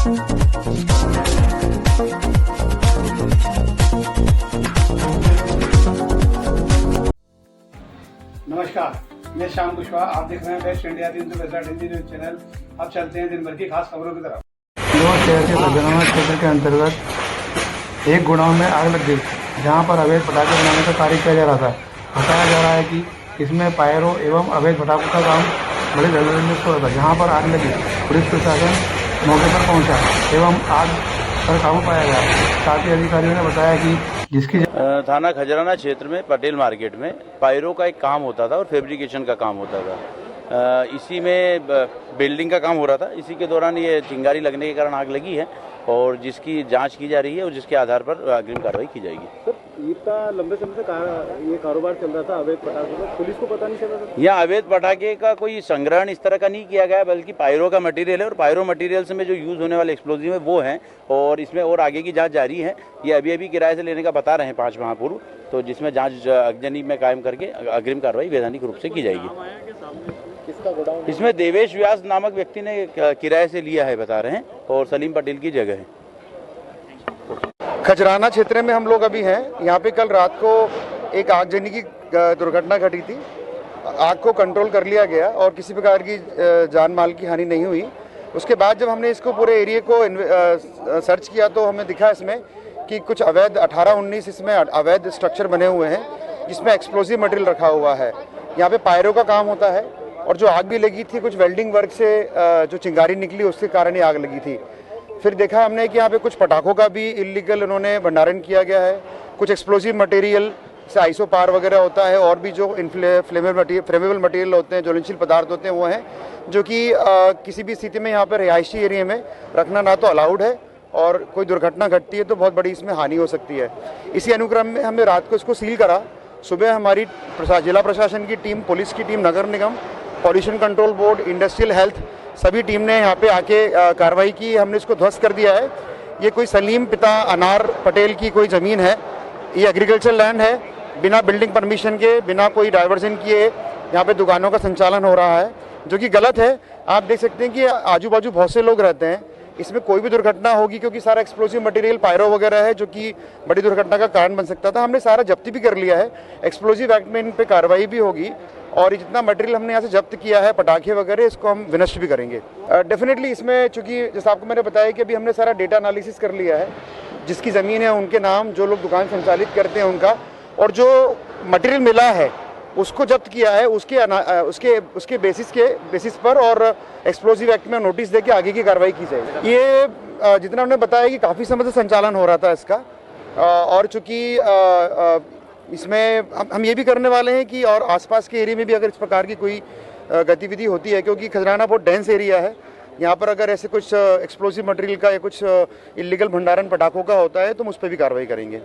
नमस्कार, मैं श्याम कुशवाहा। आप देख रहे हैं best India Hindi news channel. अब चलते हैं दिन भर की खास खबरों की तरफ। शहर के खजराना क्षेत्र के अंतर्गत एक गोडाउन में आग लग गई, जहां पर अवैध पटाखे बनाने का कार्य किया जा रहा था। बताया जा रहा है कि इसमें पायरो एवं अवैध पटाखों का काम बड़े जल्दी से हो रहा था। जहां पर आग लगी, पुलिस प्रशासन मौके पर पहुंचा एवं आग पर काबू पाया गया। साथ ही अधिकारियों ने बताया कि जिसकी थाना खजराना क्षेत्र में पटेल मार्केट में पायरो का एक काम होता था और फैब्रिकेशन का काम होता था। इसी में बिल्डिंग का काम हो रहा था। इसी के दौरान ये चिंगारी लगने के कारण आग लगी है और जिसकी जांच की जा रही है और जिसके आधार पर अग्रिम कार्रवाई की जाएगी। सर, इतना लंबे समय से ये कारोबार चल रहा था अवैध पटाखे का, पुलिस को पता नहीं चला था? यहाँ अवैध पटाखे का कोई संग्रहण इस तरह का नहीं किया गया, बल्कि पायरो का मटेरियल है और पायरो मटेरियल्स में जो यूज होने वाले एक्सप्लोजिव है वो हैं और इसमें और आगे की जांच जारी है। ये अभी किराए से लेने का बता रहे हैं 5 माह पूर्व, तो जिसमें जांच अग्नि में कायम करके अग्रिम कार्रवाई वैधानिक रूप से की जाएगी। इसमें देवेश व्यास नामक व्यक्ति ने किराए से लिया है बता रहे हैं और सलीम पटेल की जगह है। खजराना क्षेत्र में हम लोग अभी हैं। यहाँ पे कल रात को एक आगजनी की दुर्घटना घटी थी। आग को कंट्रोल कर लिया गया और किसी प्रकार की जान माल की हानि नहीं हुई। उसके बाद जब हमने इसको पूरे एरिया को सर्च किया तो हमें दिखा इसमें कि कुछ अवैध 18-19 इसमें अवैध स्ट्रक्चर बने हुए हैं जिसमें एक्सप्लोसिव मटेरियल रखा हुआ है। यहाँ पे पायरो का काम होता है और जो आग भी लगी थी कुछ वेल्डिंग वर्क से जो चिंगारी निकली उसके कारण ही आग लगी थी। फिर देखा हमने कि यहाँ पे कुछ पटाखों का भी इलीगल उन्होंने भंडारण किया गया है। कुछ एक्सप्लोसिव मटेरियल से आइसोपार वगैरह होता है और भी जो फ्लेमेबल मटेरियल होते हैं, ज्वलनशील पदार्थ होते हैं वो हैं, जो कि किसी भी स्थिति में यहाँ पर रिहायशी एरिया में रखना ना तो अलाउड है और कोई दुर्घटना घटती है तो बहुत बड़ी इसमें हानि हो सकती है। इसी अनुक्रम में हमने रात को इसको सील करा। सुबह हमारी जिला प्रशासन की टीम, पुलिस की टीम, नगर निगम, pollution control board, industrial health, सभी टीम ने यहाँ पे आके कार्रवाई की। हमने इसको ध्वस्त कर दिया है। ये कोई सलीम पिता अनार पटेल की कोई ज़मीन है। ये एग्रीकल्चर लैंड है। बिना बिल्डिंग परमिशन के, बिना कोई डाइवर्जन किए यहाँ पे दुकानों का संचालन हो रहा है, जो कि गलत है। आप देख सकते हैं कि आजू बाजू बहुत से लोग रहते हैं। इसमें कोई भी दुर्घटना होगी क्योंकि सारा एक्सप्लोसिव मटेरियल पायरो वगैरह है जो कि बड़ी दुर्घटना का कारण बन सकता था। हमने सारा जब्ती भी कर लिया है। एक्सप्लोसिव एक्ट में इन पे कार्रवाई भी होगी और जितना मटेरियल हमने यहाँ से जब्त किया है, पटाखे वगैरह, इसको हम विनष्ट भी करेंगे। डेफिनेटली इसमें चूंकि जैसे आपको मैंने बताया कि अभी हमने सारा डेटा एनालिसिस कर लिया है, जिसकी ज़मीन है उनके नाम, जो लोग दुकान संचालित करते हैं उनका, और जो मटेरियल मिला है उसको जब्त किया है उसके बेसिस पर और एक्सप्लोसिव एक्ट में नोटिस देके आगे की कार्रवाई की जाएगी। ये जितना हमने बताया कि काफ़ी समय से संचालन हो रहा था इसका, और चूँकि इसमें हम ये भी करने वाले हैं कि और आसपास के एरिया में भी अगर इस प्रकार की कोई गतिविधि होती है, क्योंकि खजराना बहुत डेंस एरिया है, यहाँ पर अगर ऐसे कुछ एक्सप्लोसिव मटेरियल का या कुछ इलीगल भंडारण पटाखों का होता है तो हम उस पर भी कार्रवाई करेंगे।